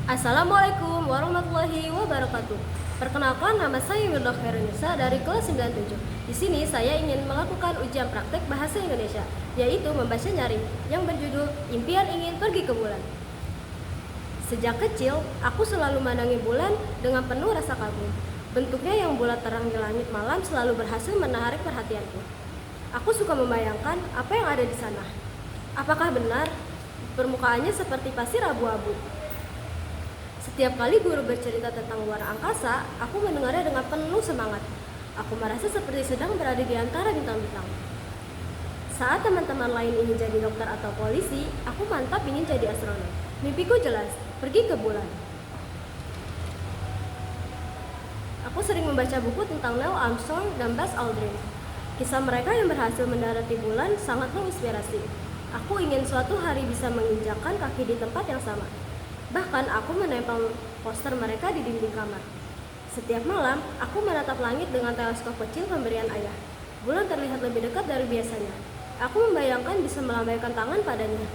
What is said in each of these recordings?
Assalamualaikum warahmatullahi wabarakatuh. Perkenalkan, nama saya Wirda Khairunisa dari kelas 97. Di sini saya ingin melakukan ujian praktek bahasa Indonesia, yaitu membaca nyaring yang berjudul Impian Ingin Pergi ke Bulan. Sejak kecil, aku selalu memandangi bulan dengan penuh rasa kagum. Bentuknya yang bulat terang di langit malam selalu berhasil menarik perhatianku. Aku suka membayangkan apa yang ada di sana. Apakah benar permukaannya seperti pasir abu-abu? Setiap kali guru bercerita tentang luar angkasa, aku mendengarnya dengan penuh semangat. Aku merasa seperti sedang berada di antara bintang-bintang. Saat teman-teman lain ingin jadi dokter atau polisi, aku mantap ingin jadi astronot. Mimpiku jelas, pergi ke bulan. Aku sering membaca buku tentang Neil Armstrong dan Buzz Aldrin. Kisah mereka yang berhasil mendarat di bulan sangat menginspirasi. Aku ingin suatu hari bisa menginjakkan kaki di tempat yang sama. Bahkan aku menempel poster mereka di dinding kamar. Setiap malam, aku menatap langit dengan teleskop kecil pemberian ayah. Bulan terlihat lebih dekat dari biasanya. Aku membayangkan bisa melambaikan tangan padanya.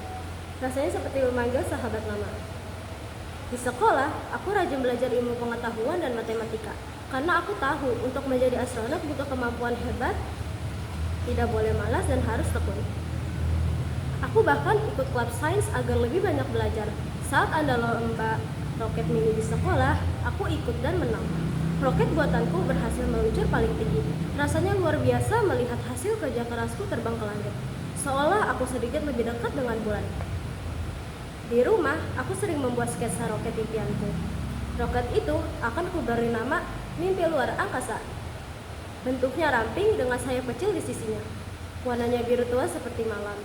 Rasanya seperti memanggil sahabat lama. Di sekolah, aku rajin belajar ilmu pengetahuan dan matematika. Karena aku tahu untuk menjadi astronot butuh kemampuan hebat, tidak boleh malas dan harus tekun. Aku bahkan ikut klub sains agar lebih banyak belajar. Saat ada lomba roket mini di sekolah, aku ikut dan menang. Roket buatanku berhasil meluncur paling tinggi. Rasanya luar biasa melihat hasil kerja kerasku terbang ke langit. Seolah aku sedikit lebih dekat dengan bulan. Di rumah, aku sering membuat sketsa roket impianku. Roket itu akan kuberi nama Mimpi Luar Angkasa. Bentuknya ramping dengan sayap kecil di sisinya. Warnanya biru tua seperti malam.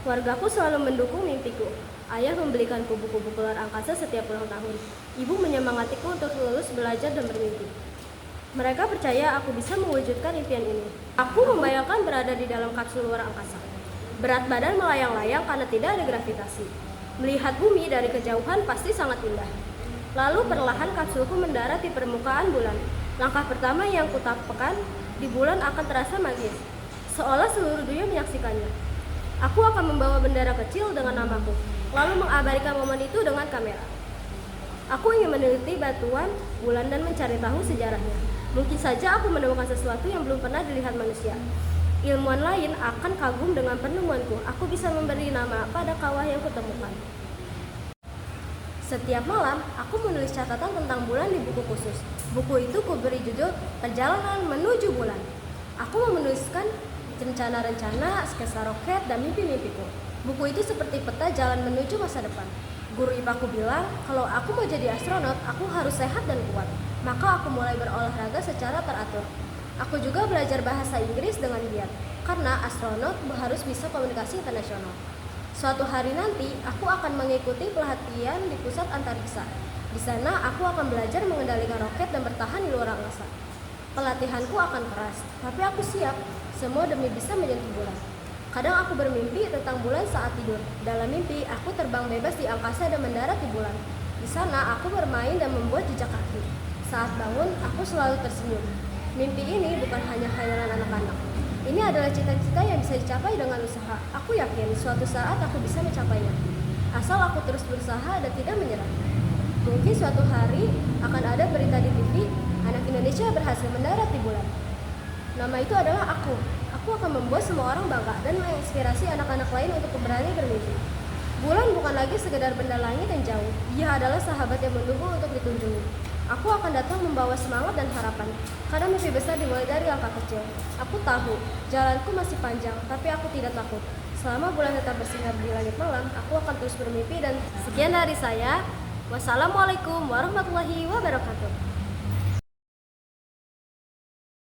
Keluargaku selalu mendukung mimpiku. Ayah membelikanku buku-buku luar angkasa setiap ulang tahun. Ibu menyemangatiku untuk lulus belajar dan bermimpi. Mereka percaya aku bisa mewujudkan impian ini. Aku membayangkan berada di dalam kapsul luar angkasa. Berat badan melayang-layang karena tidak ada gravitasi. Melihat bumi dari kejauhan pasti sangat indah. Lalu perlahan kapsulku mendarat di permukaan bulan. Langkah pertama yang kutapkan di bulan akan terasa magis. Seolah seluruh dunia menyaksikannya. Aku akan membawa bendera kecil dengan namaku, lalu mengabadikan momen itu dengan kamera. Aku ingin meneliti batuan bulan dan mencari tahu sejarahnya. Mungkin saja aku menemukan sesuatu yang belum pernah dilihat manusia. Ilmuwan lain akan kagum dengan penemuanku. Aku bisa memberi nama pada kawah yang kutemukan. Setiap malam, aku menulis catatan tentang bulan di buku khusus. Buku itu kuberi judul Perjalanan Menuju Bulan. Aku menuliskan rencana-rencana, sketsa roket, dan mimpi-mimpiku. Buku itu seperti peta jalan menuju masa depan. Guru IPAku bilang, kalau aku mau jadi astronot, aku harus sehat dan kuat. Maka aku mulai berolahraga secara teratur. Aku juga belajar bahasa Inggris dengan giat, karena astronot harus bisa komunikasi internasional. Suatu hari nanti, aku akan mengikuti pelatihan di pusat antariksa. Di sana, aku akan belajar mengendalikan roket dan bertahan di luar angkasa. Pelatihanku akan keras, tapi aku siap. Semua demi bisa menyentuh bulan. Kadang aku bermimpi tentang bulan saat tidur. Dalam mimpi, aku terbang bebas di angkasa dan mendarat di bulan. Di sana, aku bermain dan membuat jejak kaki. Saat bangun, aku selalu tersenyum. Mimpi ini bukan hanya khayalan anak-anak. Ini adalah cita-cita yang bisa dicapai dengan usaha. Aku yakin suatu saat aku bisa mencapainya. Asal aku terus berusaha dan tidak menyerah. Mungkin suatu hari akan ada berita di TV, anak Indonesia berhasil mendarat di bulan. Nama itu adalah aku. Aku akan membuat semua orang bangga dan menginspirasi anak-anak lain untuk berani bermimpi. Bulan bukan lagi sekedar benda langit yang jauh. Dia adalah sahabat yang mendukung untuk dikunjungi. Aku akan datang membawa semangat dan harapan. Karena mimpi besar dimulai dari langkah kecil. Aku tahu, jalanku masih panjang, tapi aku tidak takut. Selama bulan tetap bersinar di langit malam, aku akan terus bermimpi dan sekian dari saya. Wassalamualaikum warahmatullahi wabarakatuh.